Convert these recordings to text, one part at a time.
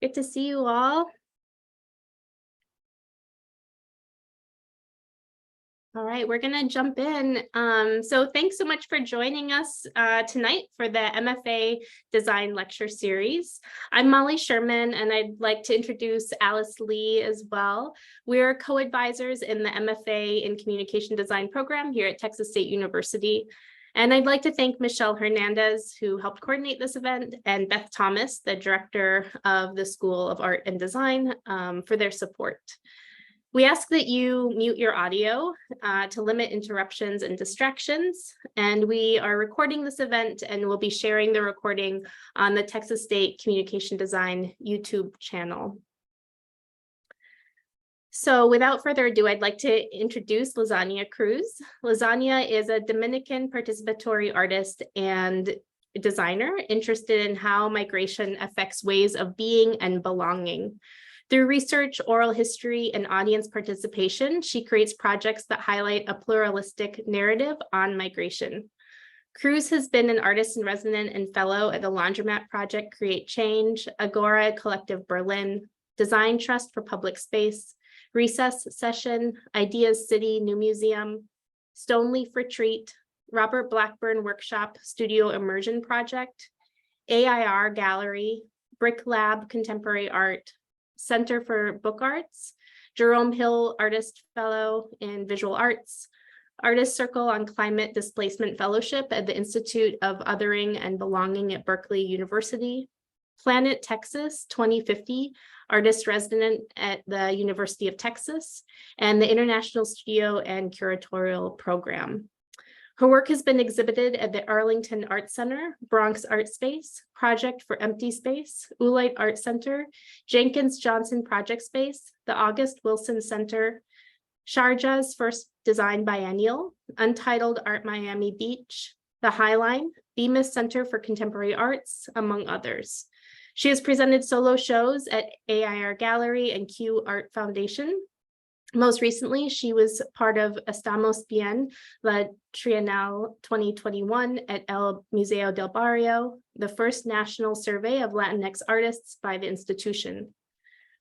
Good to see you all. All right, we're going to jump in. So thanks so much for joining us tonight for the MFA Design Lecture Series. I'm Molly Sherman, and I'd like to introduce Alice Lee as well. We're co-advisors in the MFA in Communication Design program here at Texas State University. And I'd like to thank Michelle Hernandez, who helped coordinate this event, and Beth Thomas, the director of the School of Art and Design, for their support. We ask that you mute your audio to limit interruptions and distractions. And we are recording this event and we'll be sharing the recording on the Texas State Communication Design YouTube channel. So without further ado, I'd like to introduce Lizania Cruz. Lizania is a Dominican participatory artist and designer interested in how migration affects ways of being and belonging. Through research, oral history, and audience participation, she creates projects that highlight a pluralistic narrative on migration. Cruz has been an artist in resident and fellow at the Laundromat Project Create Change, Agora Collective Berlin, Design Trust for Public Space, Recess Session, IdeasCity New Museum, Stoneleaf Retreat, Robert Blackburn Workshop Studio Immersion Project, A.I.R Gallery, BRIClab Contemporary Art, Center for Book Arts, Jerome Hill Artist Fellow in Visual Arts, Artist Circle on Climate Displacement Fellowship at the Institute of Othering and Belonging at Berkeley University, Planet Texas 2050, Artist Resident at the University of Texas, and the International Studio and Curatorial Program. Her work has been exhibited at the Arlington Art Center, Bronx Art Space, Project for Empty Space, Oolite Art Center, Jenkins Johnson Project Space, the August Wilson Center, Sharjah's First Design Biennial, Untitled Art Miami Beach, the Highline, Bemis Center for Contemporary Arts, among others. She has presented solo shows at A.I.R Gallery and Q Art Foundation. Most recently, she was part of Estamos Bien, La Trienal 2021 at El Museo del Barrio, the first national survey of Latinx artists by the institution.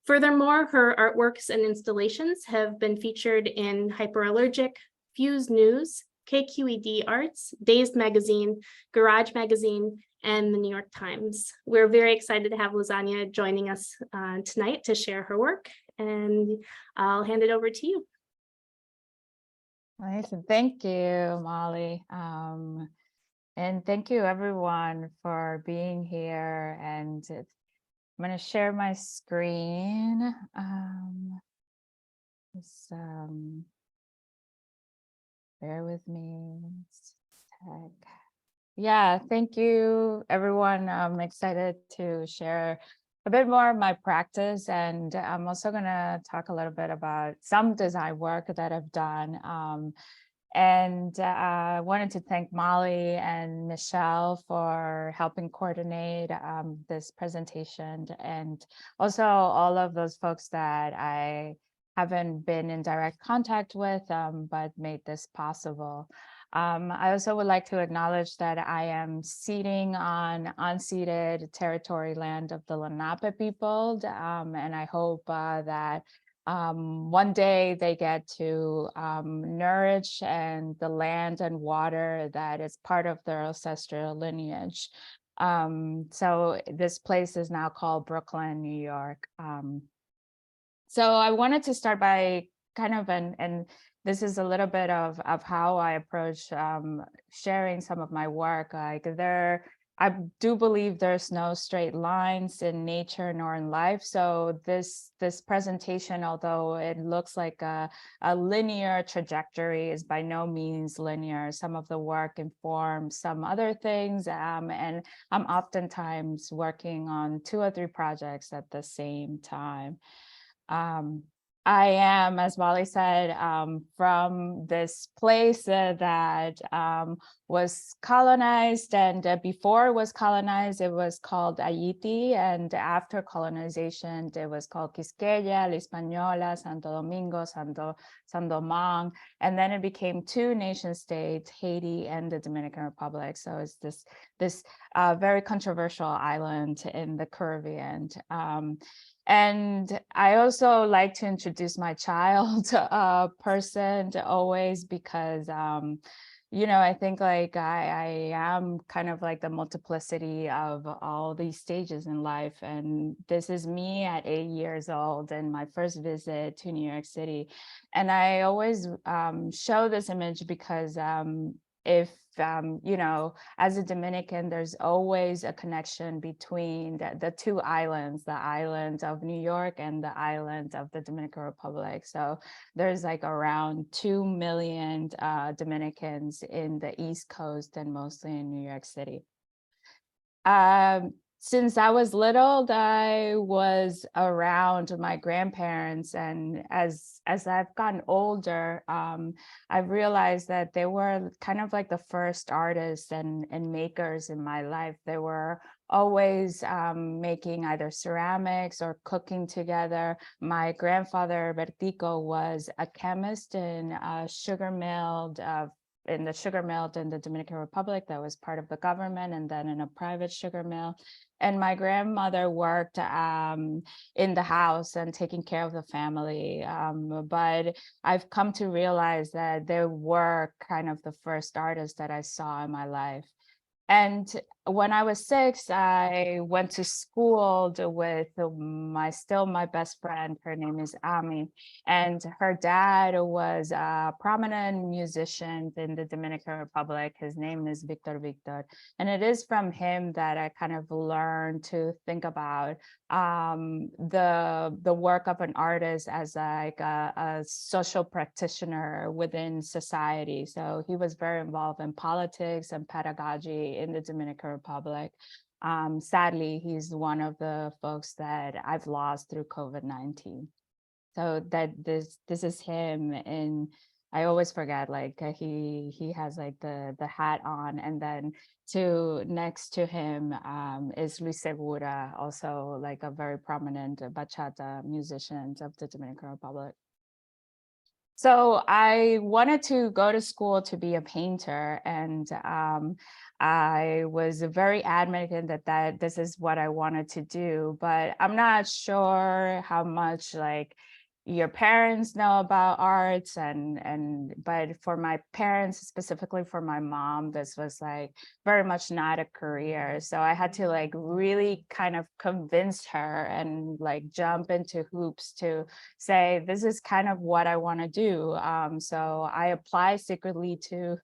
Furthermore, her artworks and installations have been featured in Hyperallergic, Fuse News, KQED Arts, Dazed Magazine, Garage Magazine, and the New York Times. We're very excited to have Lizania joining us tonight to share her work, and I'll hand it over to you. Nice, and thank you, Molly. And thank you everyone for being here. And I'm going to share my screen. Bear with me. Yeah, thank you, everyone. I'm excited to share a bit more of my practice, and I'm also going to talk a little bit about some design work that I've done. I wanted to thank Molly and Michelle for helping coordinate this presentation, and also all of those folks that I haven't been in direct contact with, but made this possible. I also would like to acknowledge that I am seating on unceded territory land of the Lenape people, and I hope that one day they get to nourish and the land and water that is part of their ancestral lineage. So this place is now called Brooklyn, New York. So I wanted to start by kind of, and this is a little bit of how I approach sharing some of my work. Like I do believe there's no straight lines in nature nor in life. So this presentation, although it looks like a linear trajectory, is by no means linear. Some of the work informs some other things, and I'm oftentimes working on 2 or 3 projects at the same time. I am, as Molly said, from this place that was colonized, and before it was colonized, it was called Haiti, and after colonization, it was called Quisqueya, La Española, Santo Domingo, San Domingue, and then it became two nation states, Haiti and the Dominican Republic. So it's this very controversial island in the Caribbean. And I also like to introduce my child person always, because I think like I am kind of like the multiplicity of all these stages in life. And this is me at 8 years old and my first visit to New York City. And I always show this image because if, as a Dominican, there's always a connection between the two islands, the island of New York and the island of the Dominican Republic. So there's like around 2 million Dominicans in the East Coast and mostly in New York City. Since I was little, I was around my grandparents, and as I've gotten older, I've realized that they were kind of like the first artists and makers in my life. They were always making either ceramics or cooking together. My grandfather, Bertico, was a chemist in a sugar mill in the Dominican Republic that was part of the government, and then in a private sugar mill. And my grandmother worked in the house and taking care of the family. But I've come to realize that they were kind of the first artists that I saw in my life. And when I was 6, I went to school with my best friend. Her name is Ami, and her dad was a prominent musician in the Dominican Republic. His name is Victor. And it is from him that I kind of learned to think about the work of an artist as like a social practitioner within society. So he was very involved in politics and pedagogy in the Dominican Republic. Sadly, he's one of the folks that I've lost through COVID-19. So that this is him, and I always forget, like he has like the hat on, and then next to him is Luis Segura, also like a very prominent bachata musician of the Dominican Republic. So I wanted to go to school to be a painter, and I was very adamant that this is what I wanted to do, but I'm not sure how much like your parents know about arts, but for my parents, specifically for my mom, this was like very much not a career. So I had to like really kind of convince her and like jump into hoops to say, this is kind of what I want to do. So I applied secretly to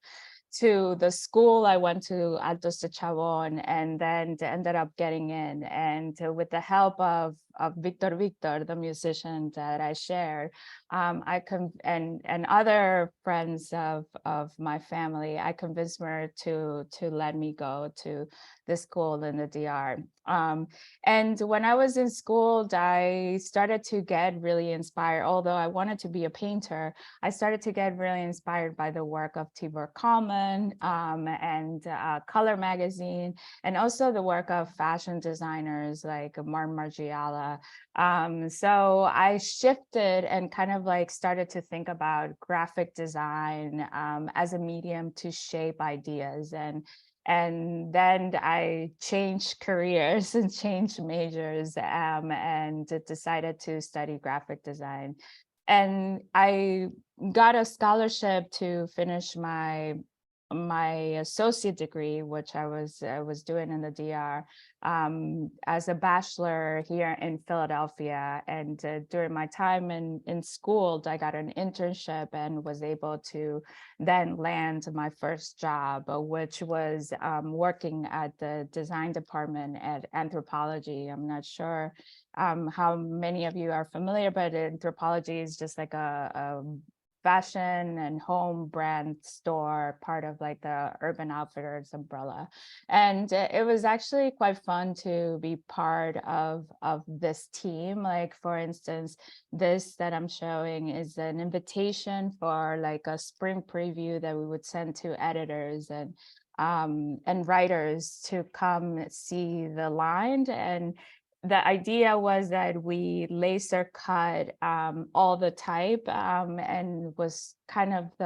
the school I went to, Altos de Chabón, and then ended up getting in. And with the help of Victor, the musician that I shared, and other friends of my family, I convinced her to let me go to the school in the DR. And when I was in school, I started to get really inspired. Although I wanted to be a painter, I started to get really inspired by the work of Tibor Kalman and Color Magazine, and also the work of fashion designers like Martin Margiela. So I shifted and kind of like started to think about graphic design as a medium to shape ideas. And then I changed careers and changed majors and decided to study graphic design. And I got a scholarship to finish my associate degree, which I was doing in the DR as a bachelor here in Philadelphia. And during my time in school, I got an internship and was able to then land my first job, which was working at the design department at Anthropologie. I'm not sure how many of you are familiar, but Anthropologie is just like a fashion and home brand store, part of like the Urban Outfitters umbrella. And it was actually quite fun to be part of this team. Like, for instance, this that I'm showing is an invitation for like a spring preview that we would send to editors. And and writers to come see the line. And the idea was that we laser cut all the type and was kind of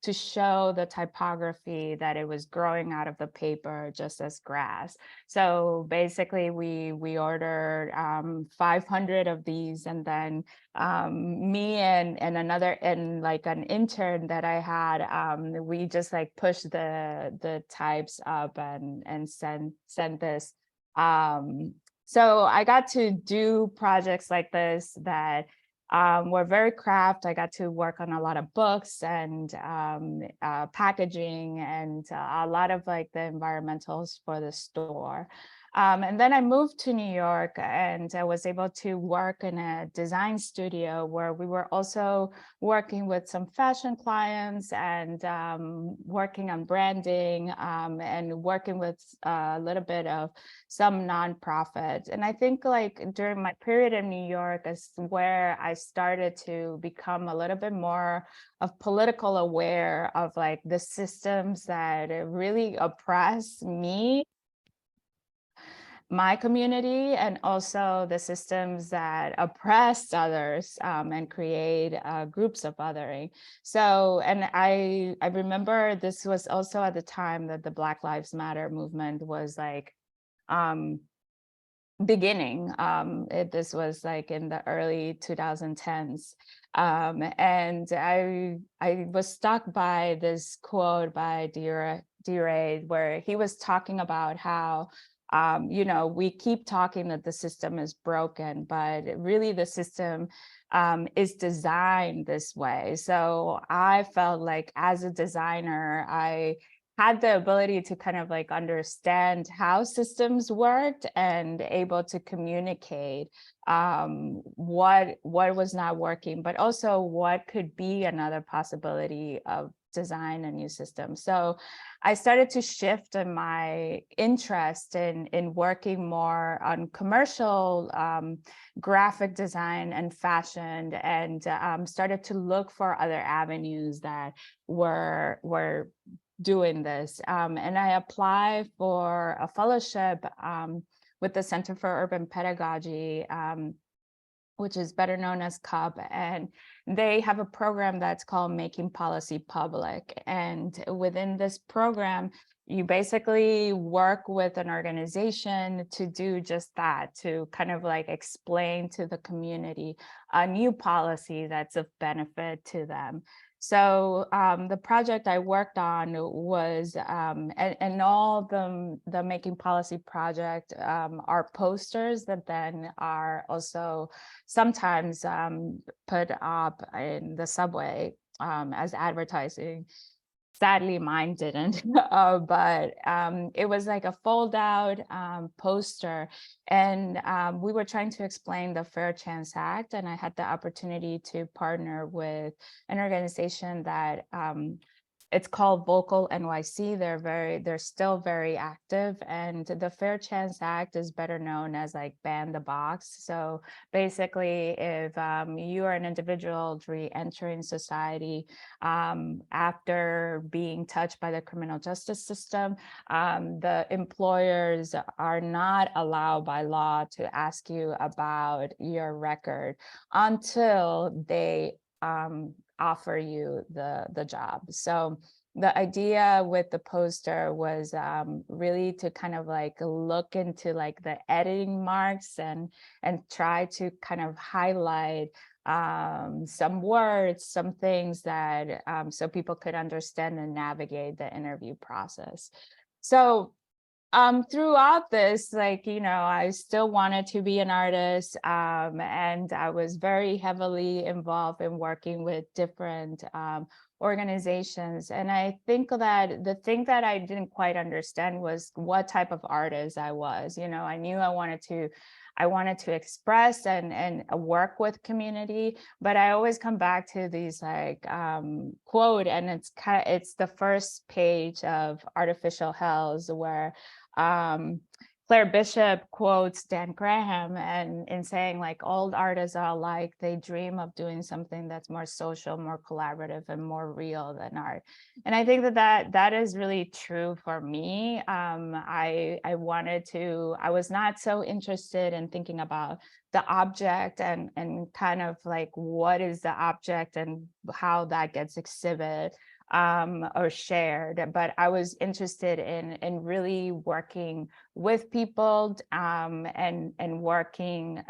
to show the typography that it was growing out of the paper just as grass. So basically we ordered 500 of these, and then me and another, and like an intern that I had, we just like pushed the types up and sent this. So I got to do projects like this that were very craft. I got to work on a lot of books and packaging and a lot of like the environmentals for the store. And then I moved to New York, and I was able to work in a design studio where we were also working with some fashion clients and working on branding and working with a little bit of some nonprofits. And I think like during my period in New York is where I started to become a little bit more of political aware of like the systems that really oppress me, my community, and also the systems that oppress others and create groups of othering. So, and I remember this was also at the time that the Black Lives Matter movement was like beginning. This was like in the early 2010s. And I was struck by this quote by D.R. where he was talking about how you know, we keep talking that the system is broken, but really the system is designed this way. So I felt like as a designer, I had the ability to kind of like understand how systems worked and able to communicate what was not working, but also what could be another possibility of design a new system. So I started to shift in my interest in working more on commercial graphic design and fashion, and started to look for other avenues that were doing this. And I applied for a fellowship with the Center for Urban Pedagogy, which is better known as CUP, and they have a program that's called Making Policy Public. And within this program, you basically work with an organization to do just that, to kind of like explain to the community a new policy that's of benefit to them. So the project I worked on was, and all the Making Policy project are posters that then are also sometimes put up in the subway as advertising. Sadly, mine didn't, but it was like a fold out poster, and we were trying to explain the Fair Chance Act, and I had the opportunity to partner with an organization that it's called Vocal NYC. They're still very active, and the Fair Chance Act is better known as like ban the box. So basically, if you are an individual re-entering society after being touched by the criminal justice system, the employers are not allowed by law to ask you about your record until they offer you the job. So the idea with the poster was really to kind of like look into like the editing marks and try to kind of highlight some words, some things that so people could understand and navigate the interview process. So throughout this, like, you know, I still wanted to be an artist, and I was very heavily involved in working with different organizations. And I think that the thing that I didn't quite understand was what type of artist I was. You know, I knew I wanted to express and work with community, but I always come back to these like quote, and it's the first page of Artificial Hells, where Claire Bishop quotes Dan Graham and in saying like all artists are alike, they dream of doing something that's more social, more collaborative, and more real than art. And I think that is really true for me. I was not so interested in thinking about the object and kind of like what is the object and how that gets exhibited or shared, but I was interested in really working with people and working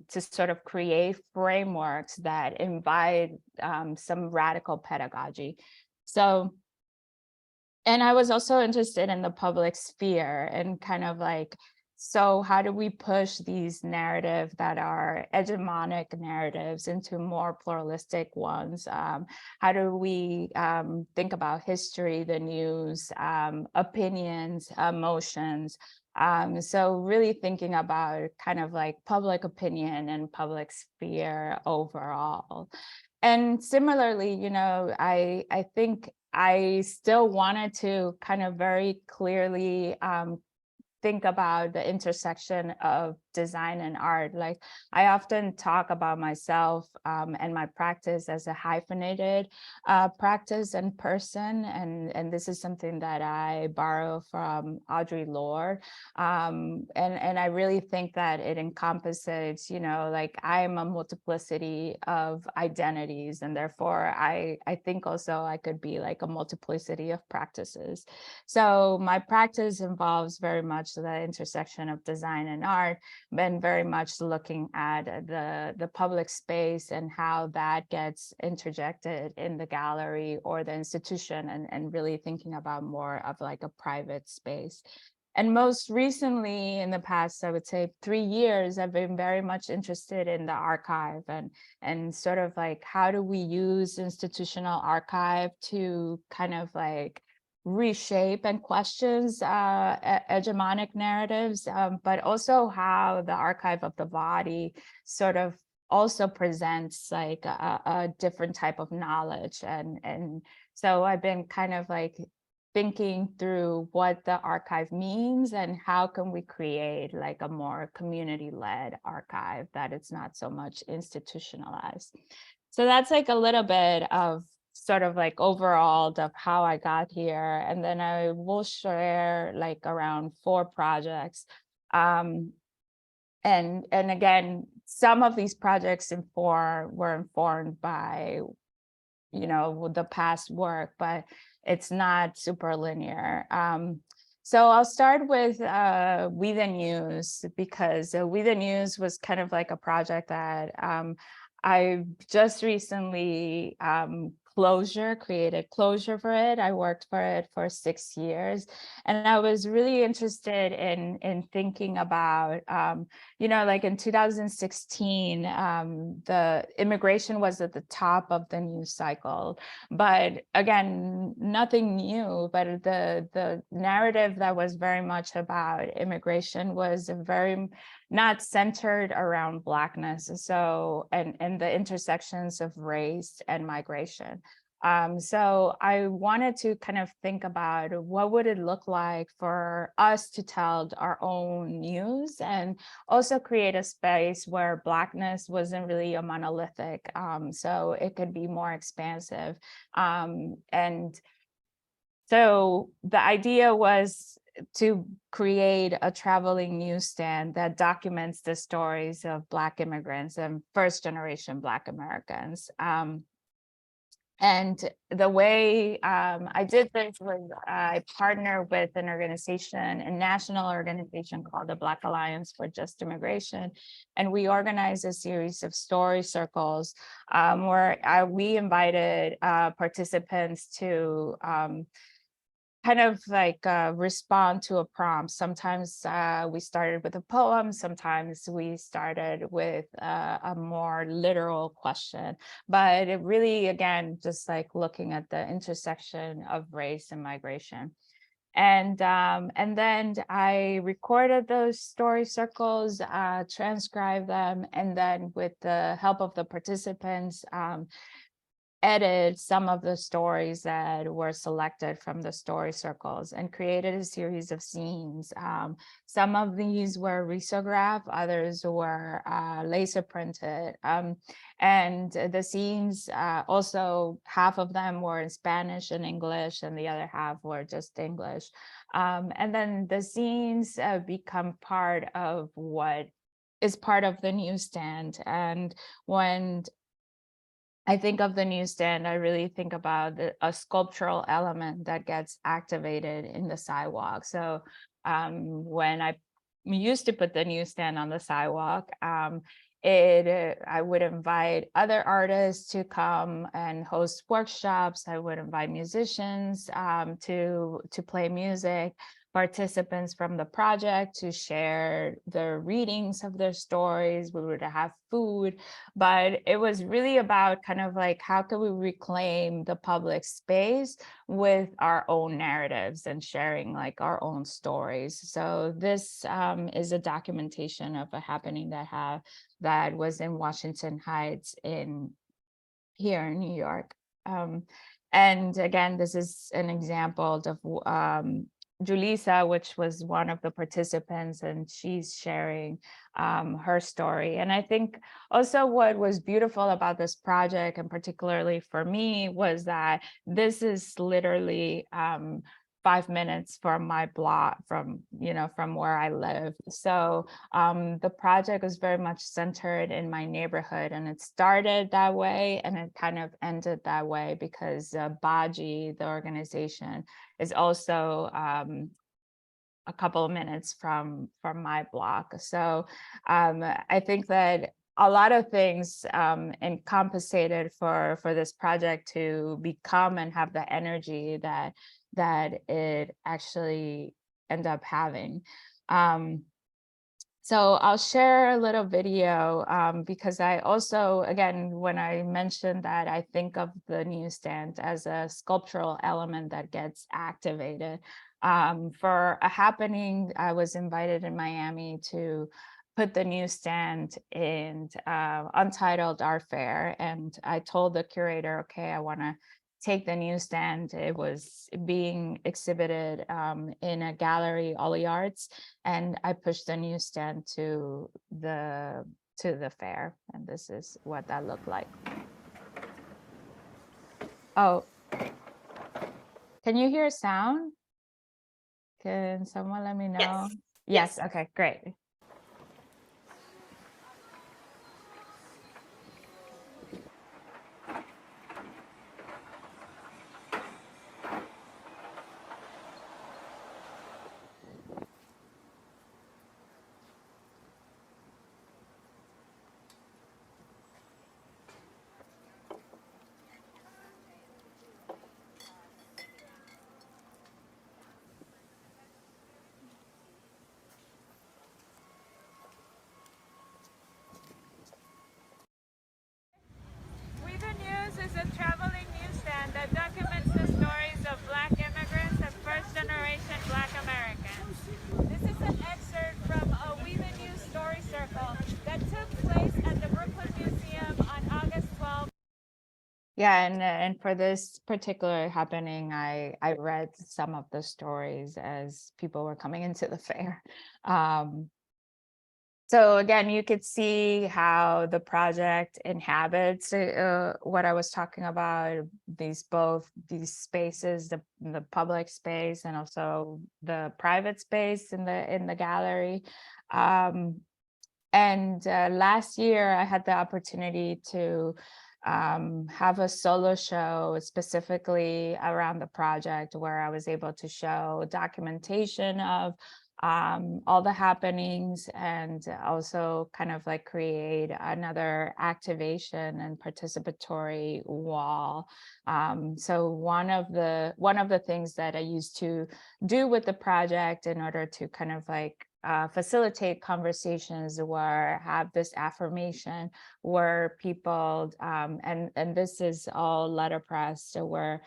to sort of create frameworks that invite some radical pedagogy. So, and I was also interested in the public sphere and kind of like, so how do we push these narratives that are hegemonic narratives into more pluralistic ones? How do we think about history, the news, opinions, emotions? So really thinking about kind of like public opinion and public sphere overall. And similarly, you know, I think I still wanted to kind of very clearly think about the intersection of design and art. Like I often talk about myself and my practice as a hyphenated practice and person. And this is something that I borrow from Audre Lorde. And I really think that it encompasses, you know, like I'm a multiplicity of identities. And therefore I think also I could be like a multiplicity of practices. So my practice involves very much the intersection of design and art, been very much looking at the public space and how that gets interjected in the gallery or the institution, and really thinking about more of like a private space. And most recently, in the past, I would say 3 years, I've been very much interested in the archive and sort of like, how do we use institutional archive to kind of like reshape and questions hegemonic narratives, but also how the archive of the body sort of also presents like a different type of knowledge. And so I've been kind of like thinking through what the archive means and how can we create like a more community-led archive that it's not so much institutionalized. So that's like a little bit of sort of like overall of how I got here. And then I will share like around 4 projects. And again, some of these projects were informed by, you know, the past work, but it's not super linear. So I'll start with We the News, because We the News was kind of like a project that I just recently created closure for it. I worked for it for 6 years, and I was really interested in thinking about, you know, like in 2016, the immigration was at the top of the news cycle, but again, nothing new, but the narrative that was very much about immigration was very not centered around Blackness, so and the intersections of race and migration. So I wanted to kind of think about what would it look like for us to tell our own news and also create a space where Blackness wasn't really a monolithic, so it could be more expansive. And so the idea was to create a traveling newsstand that documents the stories of Black immigrants and first-generation Black Americans. And the way I did this was I partnered with an organization, a national organization called the Black Alliance for Just Immigration. And we organized a series of story circles where we invited participants to kind of like respond to a prompt. Sometimes we started with a poem, sometimes we started with a more literal question, but it really, again, just like looking at the intersection of race and migration. And then I recorded those story circles, transcribed them, and then with the help of the participants, edited some of the stories that were selected from the story circles and created a series of scenes. Some of these were risograph, others were laser printed. And the scenes, also half of them were in Spanish and English, and the other half were just English. And then the scenes become part of what is part of the newsstand. And when I think of the newsstand, I really think about a sculptural element that gets activated in the sidewalk. So when I used to put the newsstand on the sidewalk, I would invite other artists to come and host workshops. I would invite musicians to play music, participants from the project to share their readings of their stories. We would have food, but it was really about kind of like, how can we reclaim the public space with our own narratives and sharing like our own stories. So this is a documentation of a happening that was in Washington Heights here in New York. And again, this is an example of Julissa, which was one of the participants, and she's sharing her story. And I think also what was beautiful about this project, and particularly for me, was that this is literally 5 minutes from my block, from where I live. So the project was very much centered in my neighborhood, and it started that way and it kind of ended that way because Baji, the organization, is also a couple of minutes from my block. So I think that a lot of things encompassated for this project to become and have the energy that it actually ended up having. So I'll share a little video because I also, again, when I mentioned that, I think of the newsstand as a sculptural element that gets activated. For a happening, I was invited in Miami to put the newsstand in Untitled Art Fair. And I told the curator, okay, I want to take the newsstand. It was being exhibited in a gallery, A.I.R, and I pushed the newsstand to the fair. And this is what that looked like. Oh, can you hear sound? Can someone let me know? Yes. Okay, great. Is a traveling newsstand that documents the stories of Black immigrants and first-generation Black Americans. This is an excerpt from a We the News story circle that took place at the Brooklyn Museum on August 12th. Yeah, and for this particular happening, I read some of the stories as people were coming into the fair. So again, you could see how the project inhabits what I was talking about, both these spaces, the public space and also the private space in the gallery. And last year I had the opportunity to have a solo show specifically around the project, where I was able to show documentation of all the happenings, and also kind of like create another activation and participatory wall. So one of the things that I used to do with the project in order to kind of like facilitate conversations where have this affirmation where people and this is all letterpress, where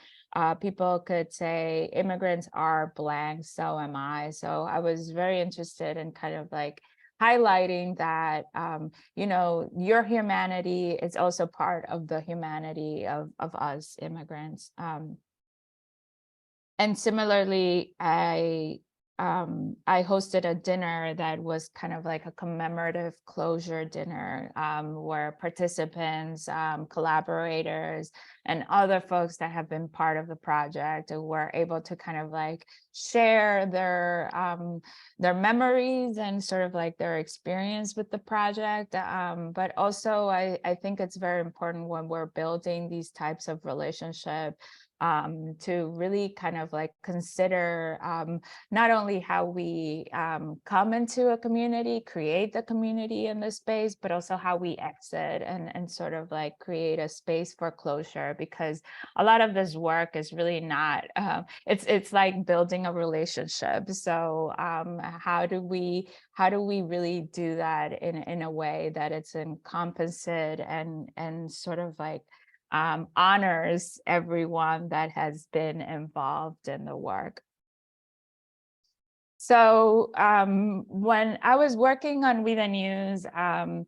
people could say immigrants are blank, so am I. So I was very interested in kind of like highlighting that, you know, your humanity is also part of the humanity of us immigrants. And similarly, I hosted a dinner that was kind of like a commemorative closure dinner, where participants, collaborators, and other folks that have been part of the project were able to kind of like share their memories and sort of like their experience with the project. But also, I think it's very important when we're building these types of relationships, to really kind of like consider not only how we come into a community, create the community in this space, but also how we exit and sort of like create a space for closure, because a lot of this work is really not, it's like building a relationship. So how do we really do that in a way that it's encompassed and sort of like honors everyone that has been involved in the work. So when I was working on We the News, I've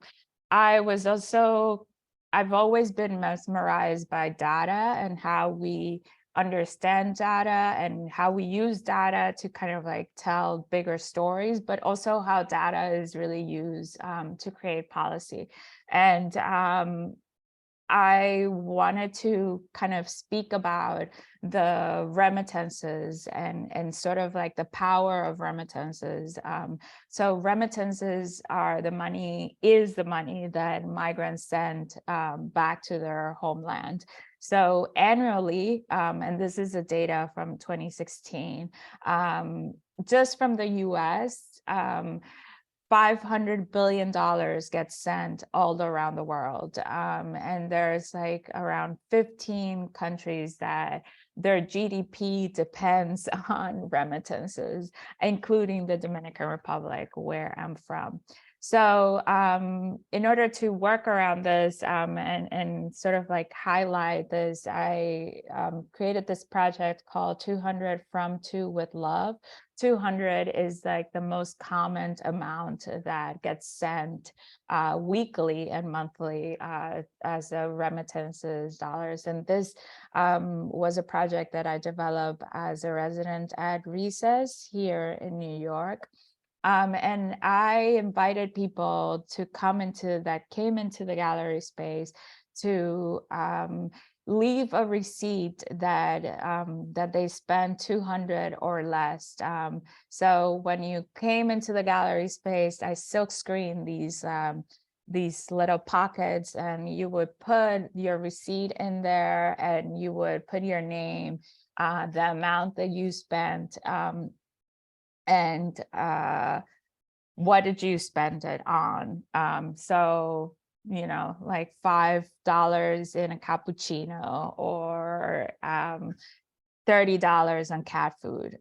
always been mesmerized by data and how we understand data and how we use data to kind of like tell bigger stories, but also how data is really used to create policy. And I wanted to kind of speak about the remittances and sort of like the power of remittances. So remittances are the money that migrants send back to their homeland. So annually, and this is the data from 2016, just from the US, $500 billion gets sent all around the world. And there's like around 15 countries that their GDP depends on remittances, including the Dominican Republic, where I'm from. So in order to work around this and sort of like highlight this, I created this project called 200 from to with love. 200 is like the most common amount that gets sent weekly and monthly as a remittances dollars. And this was a project that I developed as a resident at Recess here in New York. And I invited people to came into the gallery space to leave a receipt that that they spent 200 or less. So when you came into the gallery space, I silk screened these little pockets, and you would put your receipt in there, and you would put your name, the amount that you spent, and what did you spend it on? So, you know, like $5 in a cappuccino, or $30 on cat food.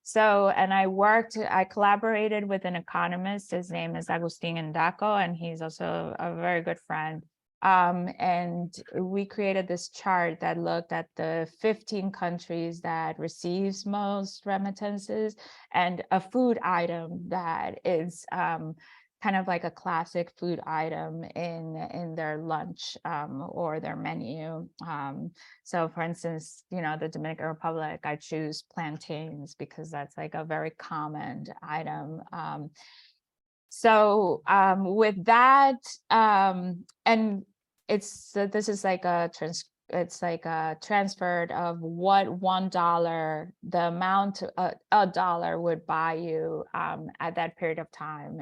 So, and I collaborated with an economist. His name is Agustin Ndaco, and he's also a very good friend. And we created this chart that looked at the 15 countries that receives most remittances, and a food item that is kind of like a classic food item in their lunch or their menu. So for instance, you know, the Dominican Republic, I choose plantains because that's like a very common item. So with that, and this is like it's like a transfer of what $1, the amount a dollar would buy you at that period of time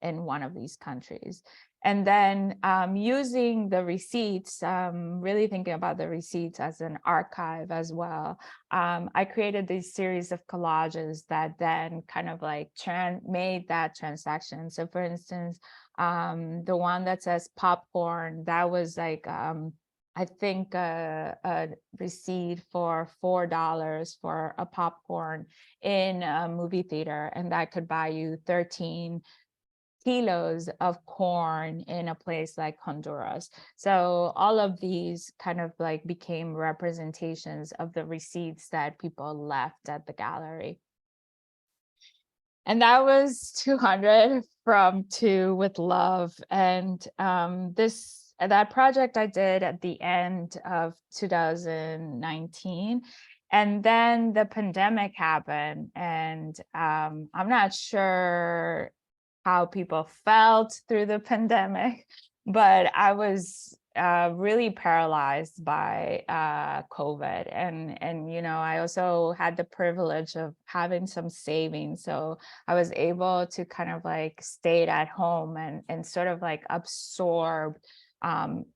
in one of these countries. And then using the receipts, really thinking about the receipts as an archive as well. I created this series of collages that then kind of like made that transaction. So for instance, the one that says popcorn, that was like, I think a receipt for $4 for a popcorn in a movie theater, and that could buy you 13 kilos of corn in a place like Honduras. So all of these kind of like became representations of the receipts that people left at the gallery. And that was 200 from To With Love. And that project I did at the end of 2019. And then the pandemic happened, and I'm not sure how people felt through the pandemic, but I was really paralyzed by COVID. And you know, I also had the privilege of having some savings. So I was able to kind of like stay at home and sort of like absorb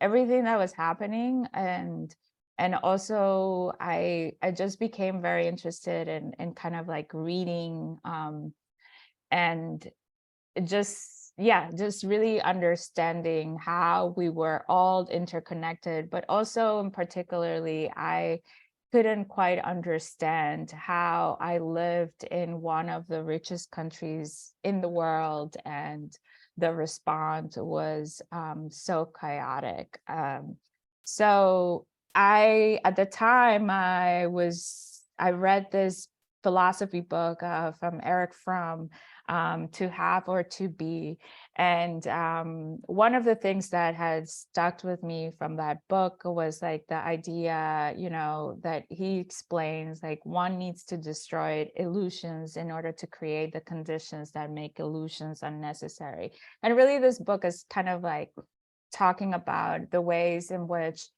everything that was happening. And also I just became very interested in kind of like reading and just really understanding how we were all interconnected, but also in particularly, I couldn't quite understand how I lived in one of the richest countries in the world, and the response was so chaotic. So at the time, I read this philosophy book from Eric Fromm, To Have or To Be. And one of the things that had stuck with me from that book was like the idea, you know, that he explains, like, one needs to destroy illusions in order to create the conditions that make illusions unnecessary. And really, this book is kind of like talking about the ways in which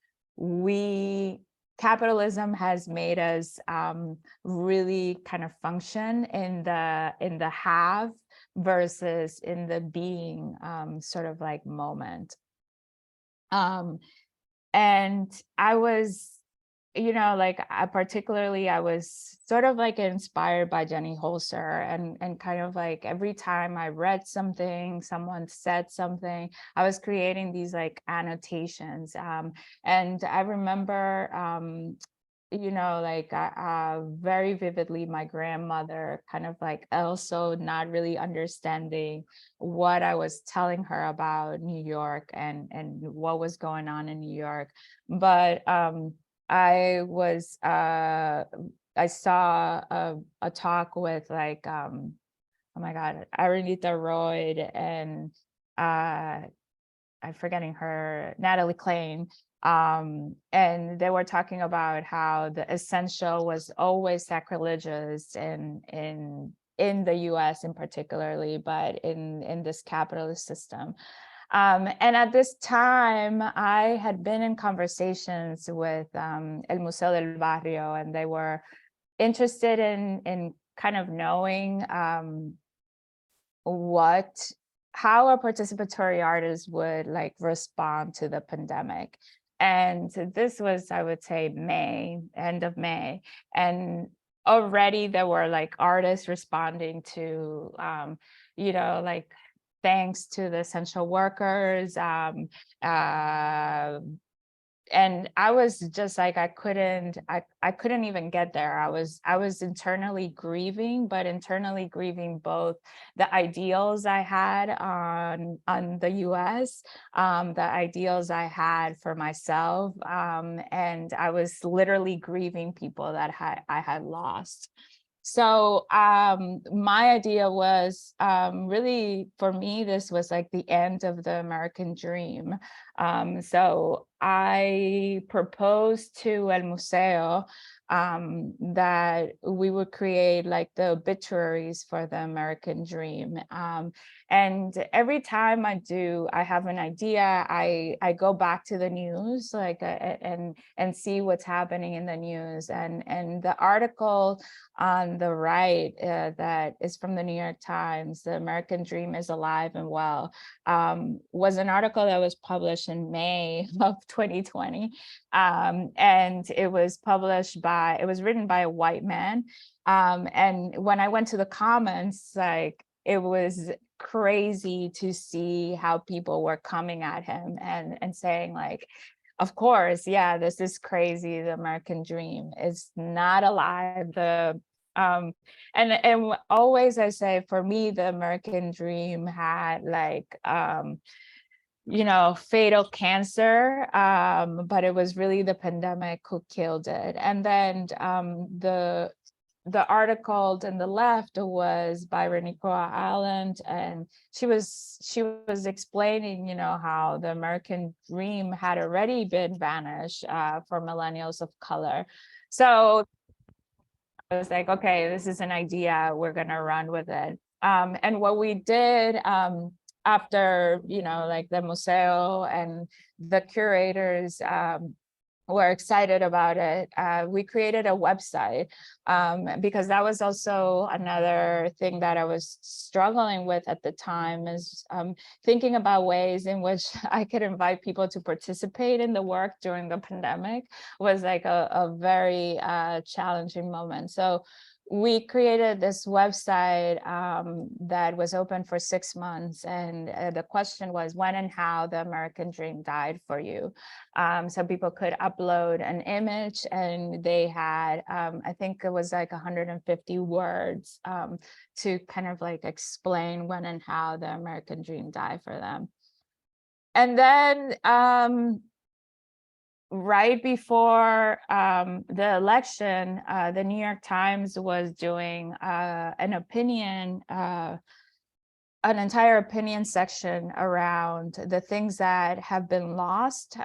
capitalism has made us really kind of function in the have versus in the being sort of like moment. And I was, you know, like I was sort of like inspired by Jenny Holzer, and kind of like every time I read something, someone said something, I was creating these like annotations. And I remember, you know, like very vividly, my grandmother kind of like also not really understanding what I was telling her about New York and what was going on in New York. But I saw a talk with like, oh my God, Arenita Royd and I'm forgetting her, Natalie Klein. And they were talking about how the essential was always sacrilegious in the US in particularly, but in this capitalist system. And at this time, I had been in conversations with El Museo del Barrio, and they were interested in kind of knowing how a participatory artist would like respond to the pandemic. And this was, I would say, end of May. And already there were like artists responding to, you know, like, thanks to the essential workers. And I was just like, I couldn't even get there. I was internally grieving, but internally grieving both the ideals I had on the US, the ideals I had for myself, and I was literally grieving people that I had lost. So my idea was really, for me, this was like the end of the American dream. So I proposed to El Museo that we would create like the obituaries for the American dream. And every time I have an idea, I go back to the news, like and see what's happening in the news. And the article on the right that is from the New York Times, "The American Dream is Alive and Well," was an article that was published in May of 2020. And it was written by a white man. And when I went to the comments, like, it was crazy to see how people were coming at him and saying like, of course, yeah, this is crazy. The American dream is not alive. And always I say, for me, the American dream had like, you know, fatal cancer, but it was really the pandemic who killed it. And then the article on the left was by Renicoa Island, and she was explaining, how the American dream had already been vanished for millennials of color. So I was like, okay, this is an idea, we're gonna run with it. And what we did after, like the museo and the curators were excited about it, we created a website, because that was also another thing that I was struggling with at the time, is thinking about ways in which I could invite people to participate in the work during the pandemic was like a very challenging moment. So we created this website that was open for 6 months, and the question was, when and how the American dream died for you. So people could upload an image, and they had, I think it was like 150 words to kind of like explain when and how the American dream died for them. And then right before the election, the New York Times was doing an entire opinion section around the things that have been lost,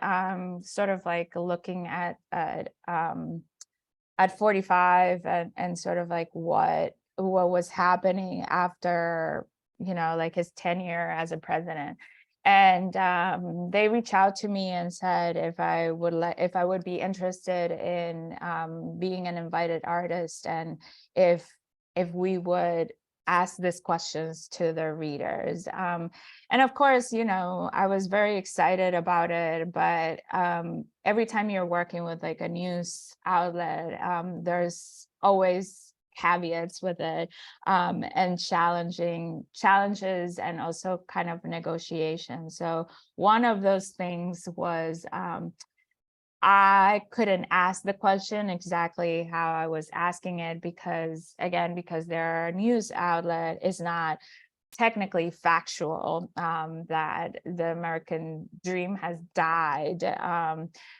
sort of like looking at 45 and sort of like what was happening after, like his tenure as a president. And they reached out to me and said if I would be interested in being an invited artist, and if we would ask these questions to their readers. And of course, I was very excited about it, but every time you're working with like a news outlet, there's always caveats with it, and challenges, and also kind of negotiation. So one of those things was I couldn't ask the question exactly how I was asking it, because their news outlet is not technically factual, that the American dream has died.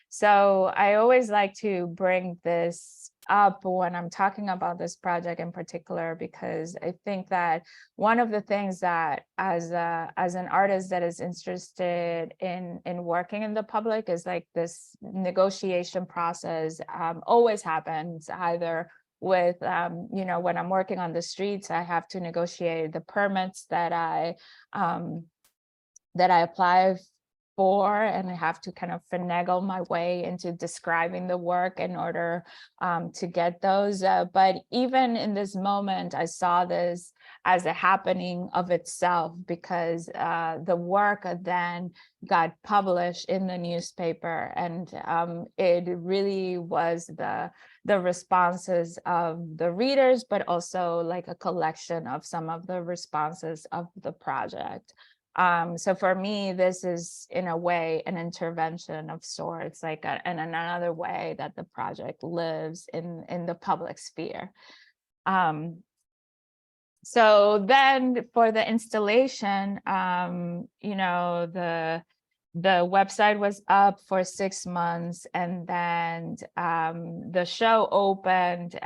So I always like to bring this up when I'm talking about this project in particular, because I think that one of the things that as an artist that is interested in working in the public is like this negotiation process always happens, either with when I'm working on the streets, I have to negotiate the permits that I apply for, and I have to kind of finagle my way into describing the work in order to get those. But even in this moment, I saw this as a happening of itself, because the work then got published in the newspaper, and it really was the responses of the readers, but also like a collection of some of the responses of the project. So for me, this is in a way an intervention of sorts, like and another way that the project lives in the public sphere. So then for the installation, the website was up for 6 months, and then the show opened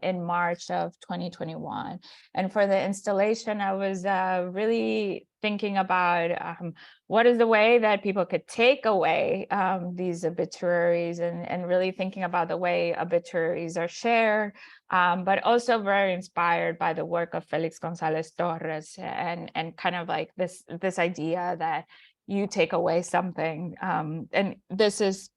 in March of 2021. And for the installation, I was really thinking about what is the way that people could take away these obituaries, and really thinking about the way obituaries are shared, but also very inspired by the work of Felix Gonzalez Torres, and kind of like this idea that you take away something. And this is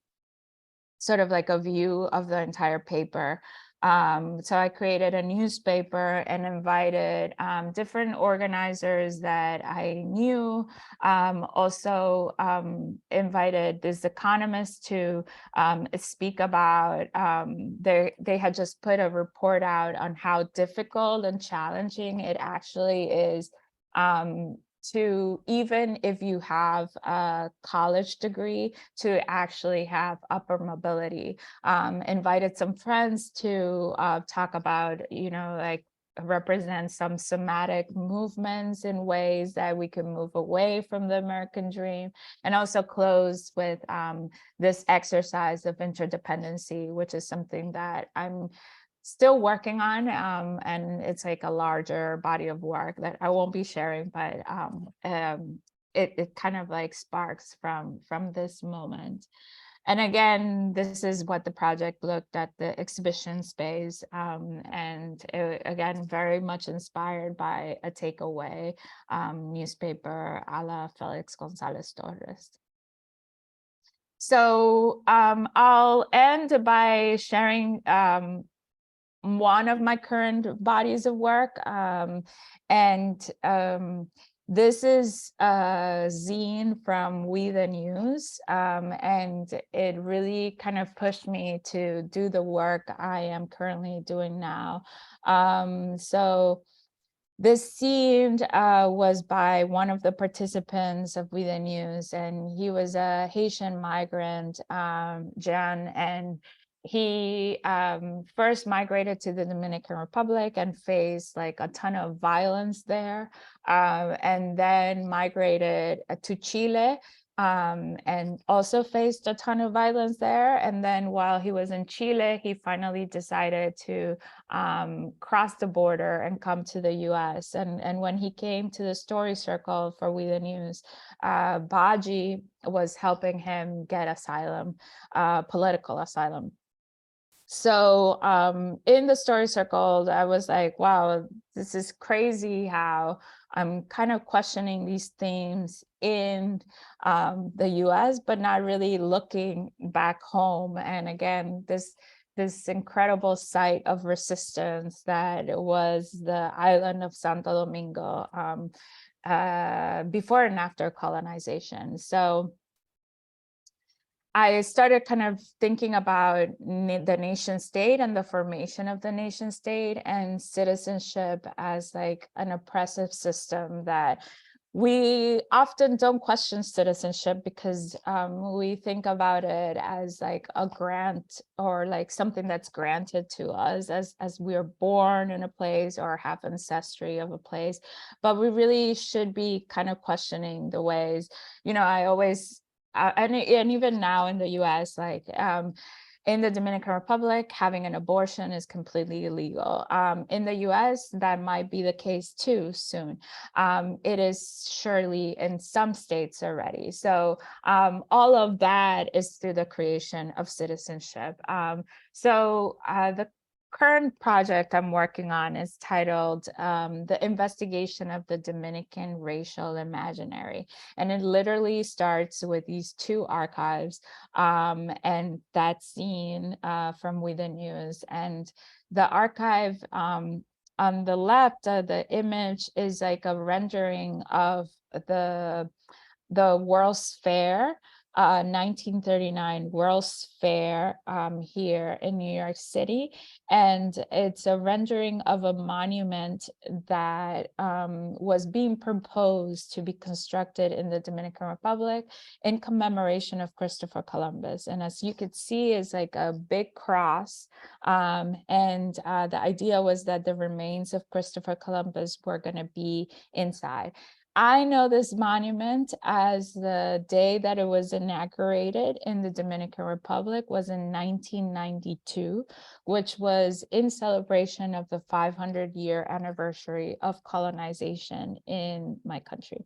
sort of like a view of the entire paper. So I created a newspaper and invited different organizers that I knew. Also invited this economist to speak about, they had just put a report out on how difficult and challenging it actually is to, even if you have a college degree, to actually have upper mobility. Invited some friends to talk about, like represent some somatic movements in ways that we can move away from the American dream, and also close with this exercise of interdependency, which is something that I'm still working on, and it's like a larger body of work that I won't be sharing, but it kind of like sparks from this moment. And again, this is what the project looked at, the exhibition space, and it, again, very much inspired by a takeaway newspaper a la Felix González Torres. So I'll end by sharing one of my current bodies of work, this is a zine from We the News, and it really kind of pushed me to do the work I am currently doing now. So this zine was by one of the participants of We the News, and he was a Haitian migrant, Jan, and he first migrated to the Dominican Republic and faced like a ton of violence there, and then migrated to Chile, and also faced a ton of violence there. And then while he was in Chile, he finally decided to cross the border and come to the US. And when he came to the story circle for We the News, Baji was helping him get asylum, political asylum. So in the story circle, I was like, wow, this is crazy how I'm kind of questioning these themes in the US, but not really looking back home. And again, this incredible site of resistance that was the island of Santo Domingo before and after colonization. So I started kind of thinking about the nation state and the formation of the nation state and citizenship as like an oppressive system that we often don't question citizenship because we think about it as like a grant or like something that's granted to us as we're born in a place or have ancestry of a place. But we really should be kind of questioning the ways, you know, I always, and even now in the US, like in the Dominican Republic, having an abortion is completely illegal. In the US, that might be the case too soon. It is surely in some states already. So all of that is through the creation of citizenship. So the current project I'm working on is titled The Investigation of the Dominican Racial Imaginary. And it literally starts with these two archives and that scene from We the News. And the archive on the left, the image is like a rendering of the World's Fair, 1939 World's Fair here in New York City. And it's a rendering of a monument that was being proposed to be constructed in the Dominican Republic in commemoration of Christopher Columbus. And as you could see, is like a big cross. And the idea was that the remains of Christopher Columbus were going to be inside. I know this monument as the day that it was inaugurated in the Dominican Republic was in 1992, which was in celebration of the 500-year anniversary of colonization in my country.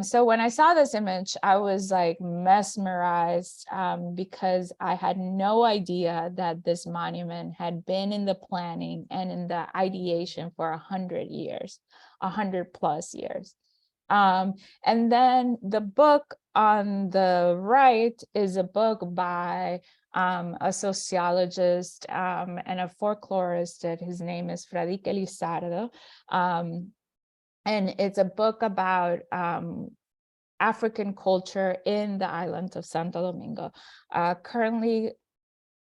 So when I saw this image, I was like mesmerized because I had no idea that this monument had been in the planning and in the ideation for 100 years, 100+ years. And then the book on the right is a book by a sociologist and a folklorist. His name is Frederic Lizardo. And it's a book about African culture in the island of Santo Domingo, currently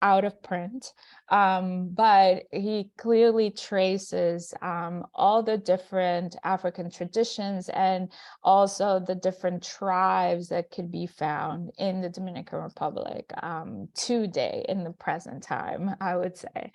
out of print, but he clearly traces all the different African traditions and also the different tribes that could be found in the Dominican Republic today in the present time, I would say.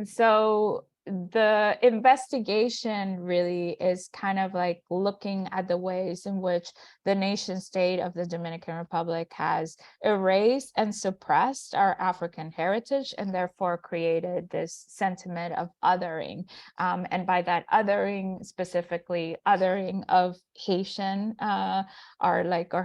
So the investigation really is kind of like looking at the ways in which the nation state of the Dominican Republic has erased and suppressed our African heritage, and therefore created this sentiment of othering. And by that othering, specifically othering of Haitian, our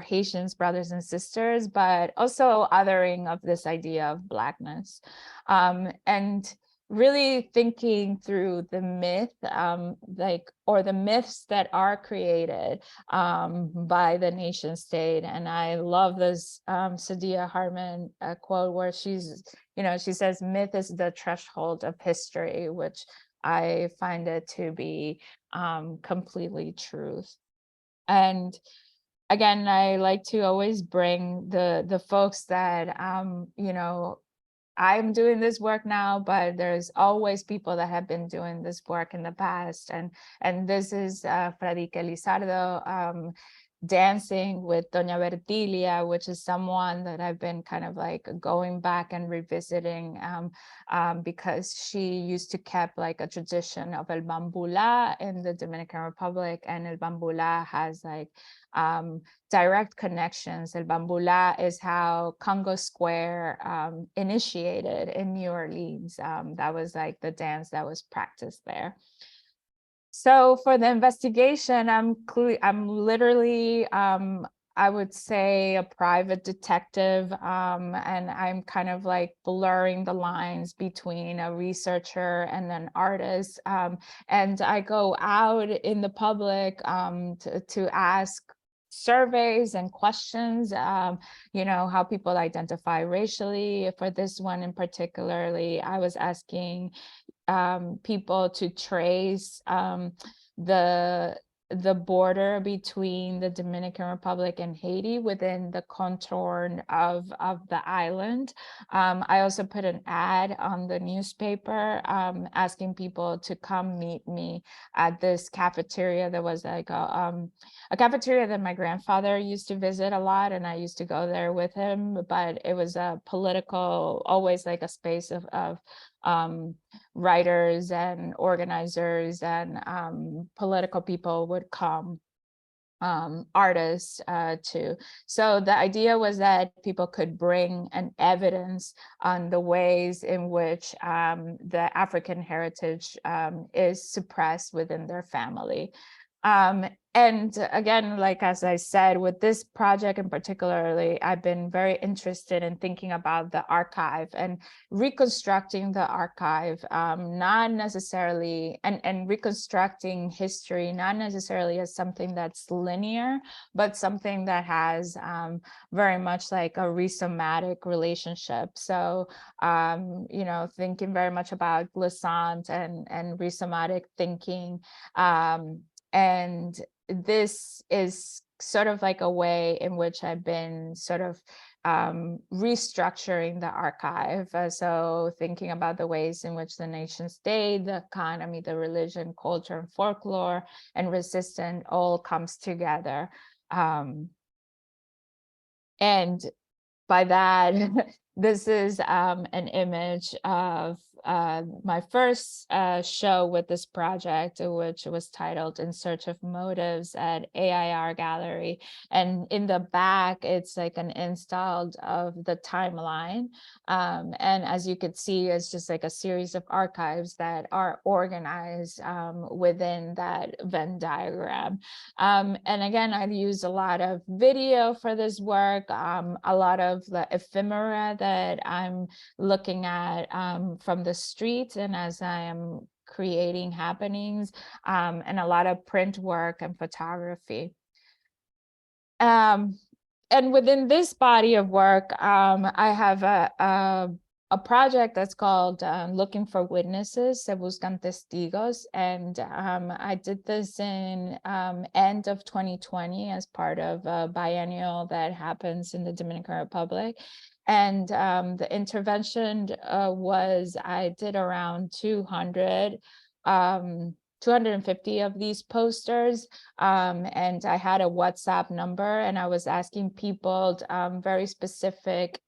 Haitians brothers and sisters, but also othering of this idea of Blackness. And really thinking through the myth, or the myths that are created by the nation state. And I love this Saidiya Harman quote where she says, myth is the threshold of history, which I find it to be completely truth. And again, I like to always bring the folks that, I'm doing this work now, but there's always people that have been doing this work in the past. And this is Fradique Lizardo dancing with Doña Bertilia, which is someone that I've been kind of like going back and revisiting because she used to keep like a tradition of El Bambula in the Dominican Republic, and El Bambula has like direct connections. El Bambula is how Congo Square initiated in New Orleans. That was like the dance that was practiced there. So for the investigation, I'm literally, I would say, a private detective, and I'm kind of like blurring the lines between a researcher and an artist. And I go out in the public to ask surveys and questions, how people identify racially. For this one in particularly, I was asking people to trace the border between the Dominican Republic and Haiti within the contour of the island. I also put an ad on the newspaper asking people to come meet me at this cafeteria. There was like a cafeteria that my grandfather used to visit a lot, and I used to go there with him, but it was a political, always like a space of writers and organizers and political people would come, artists too. So the idea was that people could bring an evidence on the ways in which the African heritage is suppressed within their family. And again, like as I said, with this project in particularly, I've been very interested in thinking about the archive and reconstructing the archive, not necessarily, and reconstructing history, not necessarily as something that's linear, but something that has very much like a rhizomatic relationship. So, thinking very much about glissant and rhizomatic thinking. And this is sort of like a way in which I've been sort of restructuring the archive. So thinking about the ways in which the nation state, the economy, the religion, culture, and folklore, and resistance all comes together. And by that, this is an image of my first show with this project, which was titled In Search of Motives at A.I.R. Gallery. And in the back, it's like an installed of the timeline. And as you could see, it's just like a series of archives that are organized within that Venn diagram. And again, I've used a lot of video for this work, a lot of the ephemera that I'm looking at from the street and as I am creating happenings, and a lot of print work and photography. And within this body of work, I have a project that's called Looking for Witnesses, Se Buscan Testigos, and I did this in end of 2020 as part of a biennial that happens in the Dominican Republic. And the intervention was, I did around 250 of these posters, and I had a WhatsApp number, and I was asking people very specific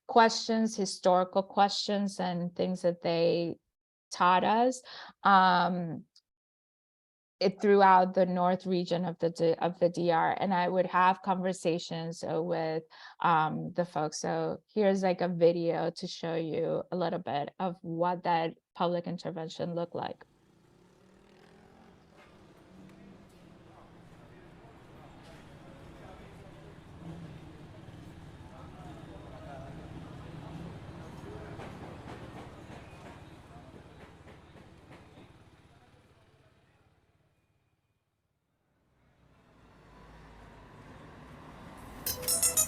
questions, historical questions, and things that they taught us throughout the north region of the DR, and I would have conversations with the folks. So here's like a video to show you a little bit of what that public intervention looked like.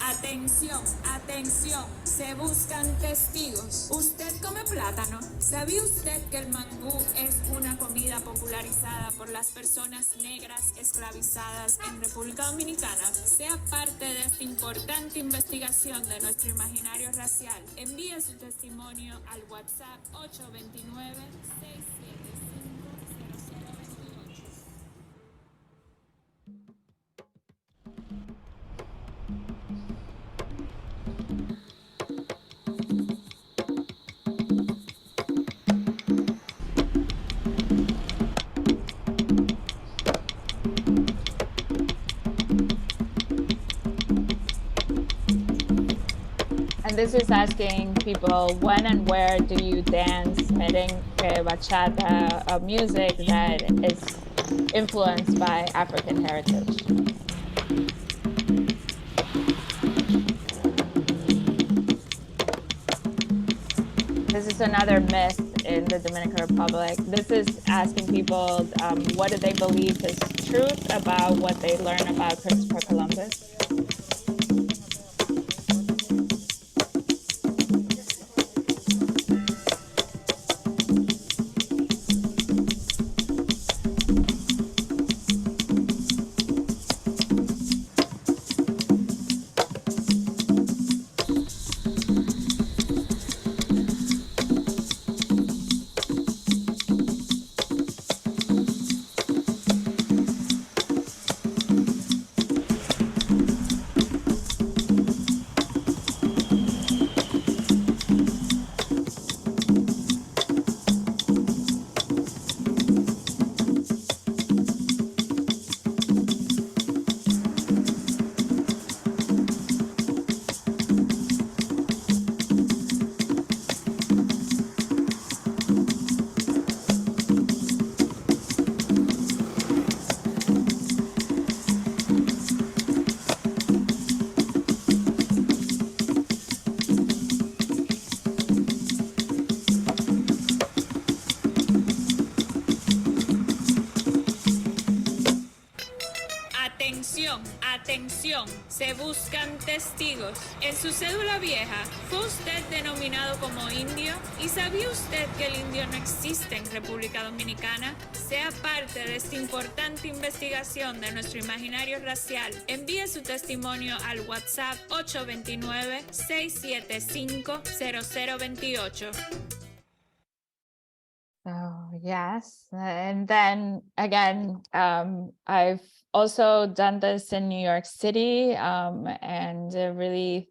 Atención, atención, se buscan testigos. ¿Usted come plátano? ¿Sabía usted que el mangú es una comida popularizada por las personas negras esclavizadas en República Dominicana? Sea parte de esta importante investigación de nuestro imaginario racial. Envíe su testimonio al WhatsApp 829-675-0028. And this is asking people, when and where do you dance merengue, bachata, music that is influenced by African heritage? This is another myth in the Dominican Republic. This is asking people, what do they believe is truth about what they learn about Christopher Columbus? Atención, se buscan testigos. En su cédula vieja, ¿fue usted denominado como indio? ¿Y sabía usted que el indio no existe en República Dominicana? Sea parte de esta importante investigación de nuestro imaginario racial. Envíe su testimonio al WhatsApp 829-675-0028. Oh, yes. And then again, I've also done this in New York City, and really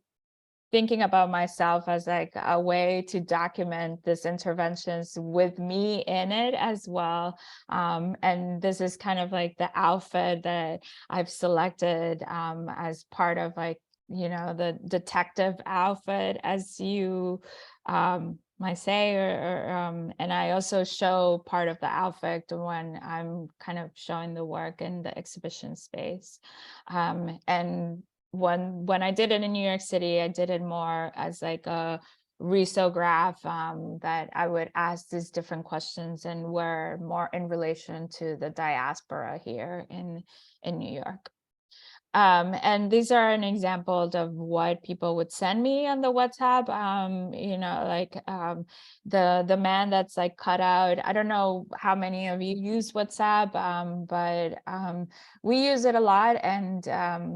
thinking about myself as like a way to document these interventions with me in it as well. And this is kind of like the outfit that I've selected as part of like, you know, the detective outfit, as you might say, and I also show part of the outfit when I'm kind of showing the work in the exhibition space. And when I did it in New York City, I did it more as like a risograph, that I would ask these different questions and were more in relation to the diaspora here in New York. And these are an example of what people would send me on the WhatsApp. You know, like the man that's like cut out. I don't know how many of you use WhatsApp, but we use it a lot. And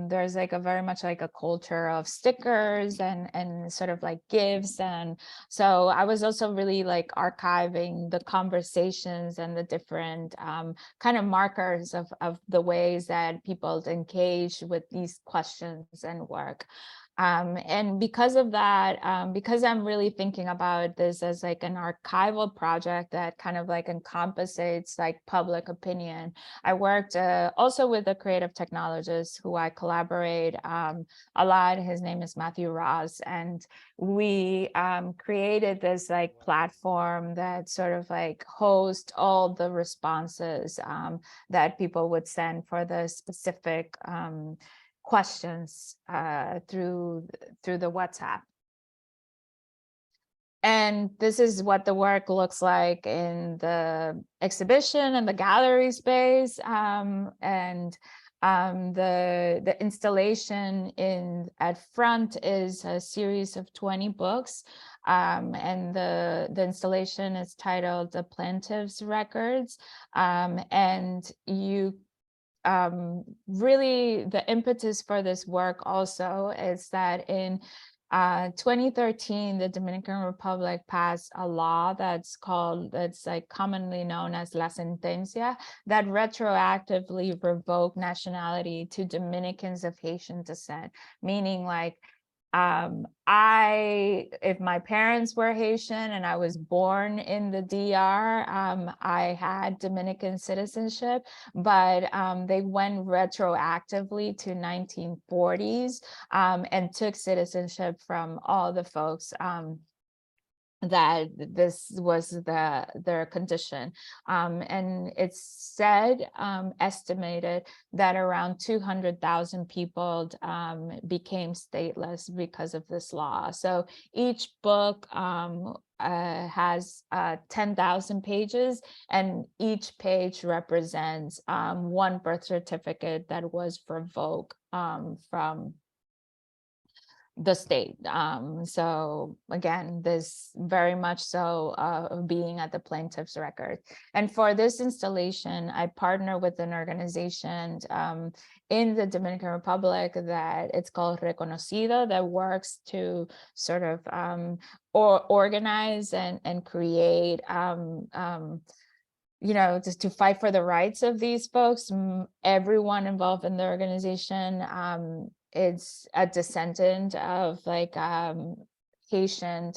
there's like a very much like a culture of stickers and sort of like GIFs. And so I was also really like archiving the conversations and the different kind of markers of the ways that people engage with these questions and work. And because of that, because I'm really thinking about this as like an archival project that kind of like encompasses like public opinion, I worked also with a creative technologist who I collaborate a lot. His name is Matthew Ross, and we created this like platform that sort of like hosts all the responses that people would send for the specific questions through the WhatsApp. And this is what the work looks like in the exhibition and the gallery space. The installation at front is a series of 20 books. And the installation is titled The Plaintiff's Records. And you really the impetus for this work also is that in 2013, the Dominican Republic passed a law that's like commonly known as La Sentencia, that retroactively revoked nationality to Dominicans of Haitian descent, meaning like if my parents were Haitian and I was born in the DR, I had Dominican citizenship, but they went retroactively to 1940s and took citizenship from all the folks that this was their condition. And it's said, estimated that around 200,000 people became stateless because of this law. So each book has 10,000 pages, and each page represents one birth certificate that was revoked from the state. So again, this very much so being at the plaintiff's record. And for this installation, I partner with an organization in the Dominican Republic that it's called Reconocido, that works to sort of organize and create just to fight for the rights of these folks. Everyone involved in the organization it's a descendant of like Haitian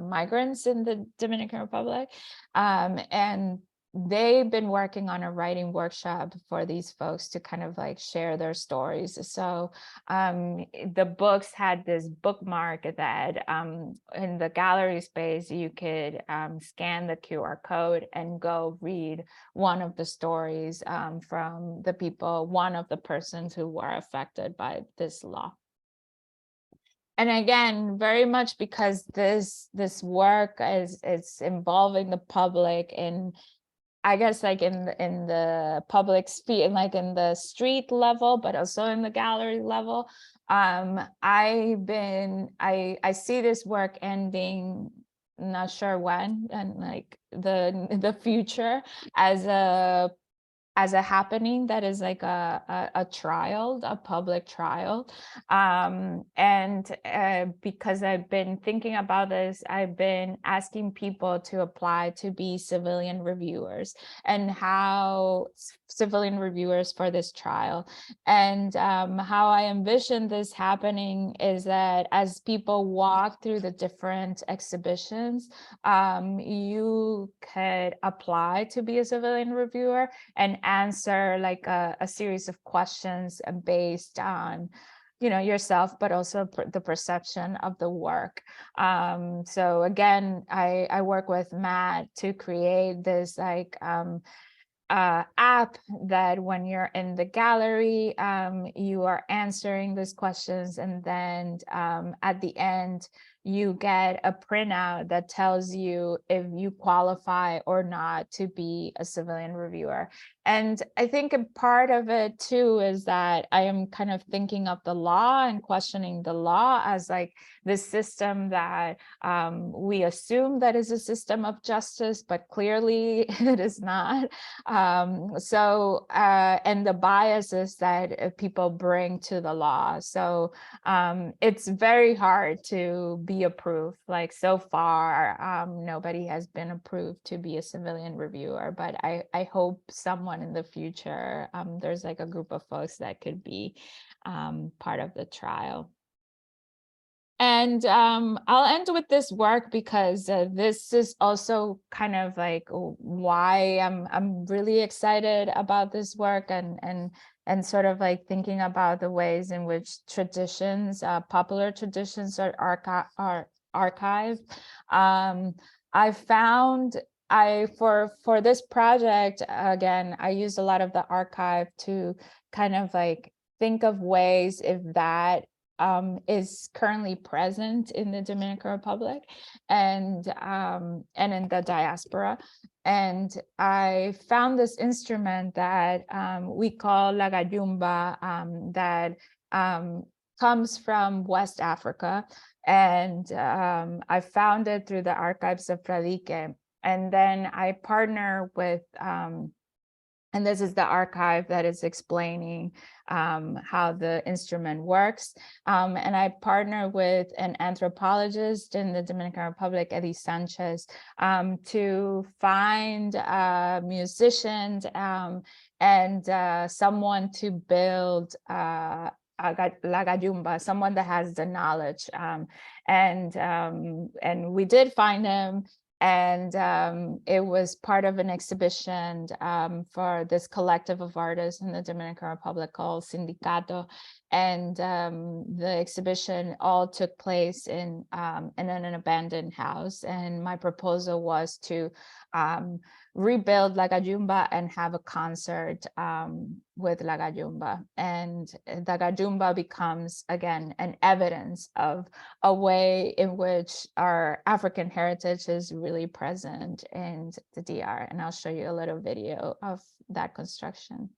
migrants in the Dominican Republic. And they've been working on a writing workshop for these folks to kind of like share their stories. So the books had this bookmark that in the gallery space, you could scan the QR code and go read one of the stories from the people, one of the persons who were affected by this law. And again, very much because this work is involving the public in, I guess, like in the public sphere, like in the street level, but also in the gallery level. I see this work ending, not sure when, and like the future as a happening that is like a trial, a public trial. Because I've been thinking about this, I've been asking people to apply to be civilian reviewers, and how civilian reviewers for this trial. And how I envision this happening is that as people walk through the different exhibitions, you could apply to be a civilian reviewer and answer like a series of questions based on yourself, but also the perception of the work. So again, I work with Matt to create this like app that when you're in the gallery, you are answering these questions, and then at the end you get a printout that tells you if you qualify or not to be a civilian reviewer. And I think a part of it too is that I am kind of thinking of the law and questioning the law as like this system that we assume that is a system of justice, but clearly it is not. And the biases that people bring to the law. So it's very hard to be approved. Like so far, nobody has been approved to be a civilian reviewer, but I hope someone in the future, there's like a group of folks that could be part of the trial. And I'll end with this work because this is also kind of like why I'm really excited about this work and sort of like thinking about the ways in which traditions, popular traditions are archived. I found for this project, again, I used a lot of the archive to kind of like think of ways if that is currently present in the Dominican Republic and in the diaspora. And I found this instrument that we call la gallumba that comes from West Africa. And I found it through the archives of Radique. And then I partner with and this is the archive that is explaining how the instrument works. And I partner with an anthropologist in the Dominican Republic, Eddie Sanchez, to find musicians and someone to build la gallumba, someone that has the knowledge. And we did find him. And it was part of an exhibition for this collective of artists in the Dominican Republic called Sindicato. And the exhibition all took place in an abandoned house. And my proposal was to rebuild La Gallumba and have a concert with La Gallumba. And La Gallumba becomes, again, an evidence of a way in which our African heritage is really present in the DR. And I'll show you a little video of that construction.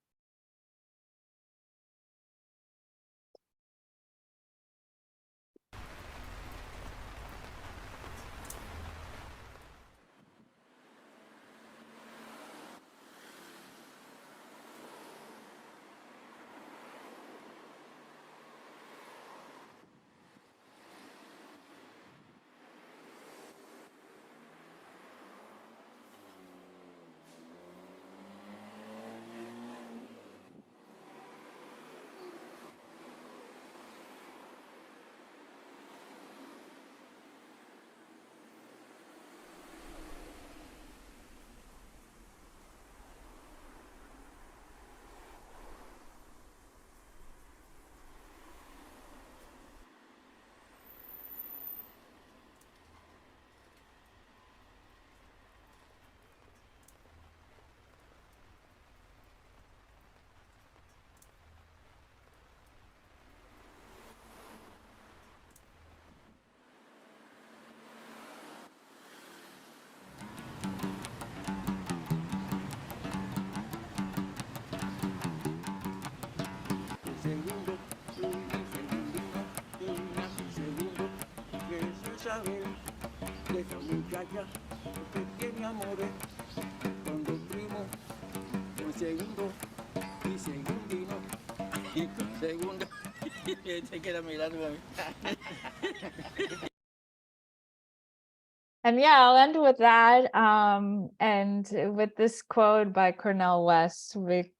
And yeah, I'll end with that. And with this quote by Cornel West, which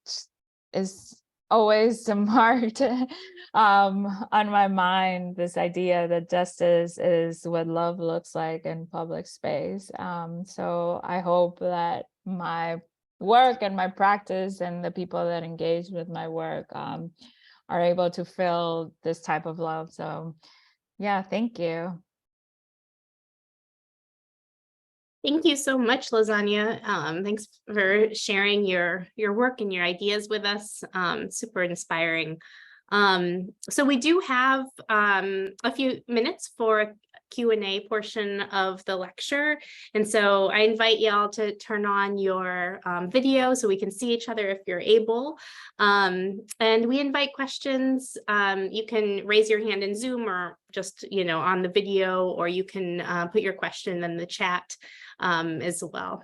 is always marked on my mind, this idea that justice is what love looks like in public space. So I hope that my work and my practice and the people that engage with my work are able to feel this type of love. So yeah, thank you. Thank you so much, Lizania. Thanks for sharing your work and your ideas with us. Super inspiring. So we do have a few minutes for Q&A portion of the lecture. And so I invite y'all to turn on your video so we can see each other if you're able. And we invite questions. You can raise your hand in Zoom or just, on the video, or you can put your question in the chat as well.